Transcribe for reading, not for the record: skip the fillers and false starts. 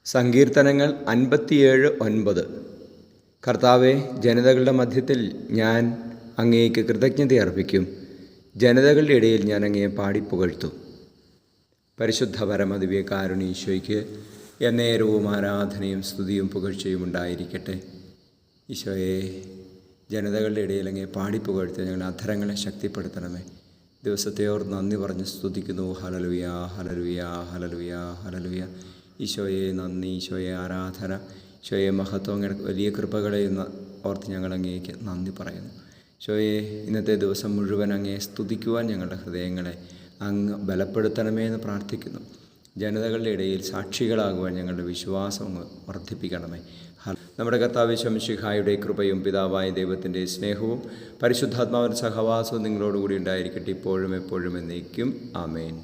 സങ്കീർത്തനങ്ങൾ 57:9. കർത്താവേ, ജനതകളുടെ മധ്യത്തിൽ ഞാൻ അങ്ങേക്ക് കൃതജ്ഞത അർപ്പിക്കും. ജനതകളുടെ ഇടയിൽ ഞാൻ അങ്ങയെ പാടിപ്പുകഴ്ത്തും. പരിശുദ്ധ പരമദിവ്യ കാരുണ്യ എന്നേരവും ആരാധനയും സ്തുതിയും പുകഴ്ചയും ഉണ്ടായിരിക്കട്ടെ. ഈശോയെ, ജനതകളുടെ ഇടയിൽ അങ്ങയെ പാടിപ്പുകഴ്ത്തി ഞങ്ങളുടെ അധരങ്ങളെ ശക്തിപ്പെടുത്തണമേ. ദിവസത്തെ ഓർത്ത് നന്ദി പറഞ്ഞ് സ്തുതിക്കുന്നു. Hallelujah, hallelujah, hallelujah, hallelujah. ഈശോയെ നന്ദി, ഈശോയെ ആരാധന, ഈശോയെ മഹത്വം, വലിയ കൃപകളെ ഓർത്ത് ഞങ്ങൾ അങ്ങേക്ക് നന്ദി പറയുന്നു. ഈശോയെ, ഇന്നത്തെ ദിവസം മുഴുവൻ അങ്ങയെ സ്തുതിക്കുവാൻ ഞങ്ങളുടെ ഹൃദയങ്ങളെ അങ്ങ് ബലപ്പെടുത്തണമേ എന്ന് പ്രാർത്ഥിക്കുന്നു. ജനതകളുടെ ഇടയിൽ സാക്ഷികളാകുവാൻ ഞങ്ങളുടെ വിശ്വാസം അങ്ങ് വർദ്ധിപ്പിക്കണമേ. നമ്മുടെ കർത്താവ് ഈശോ മിശിഹായുടെ കൃപയും പിതാവായ ദൈവത്തിൻ്റെ സ്നേഹവും പരിശുദ്ധാത്മാവിൻ്റെ സഹവാസവും നിങ്ങളോടുകൂടി ഉണ്ടായിരിക്കട്ടെ, ഇപ്പോഴും എപ്പോഴും എന്നേക്കും. ആമേൻ.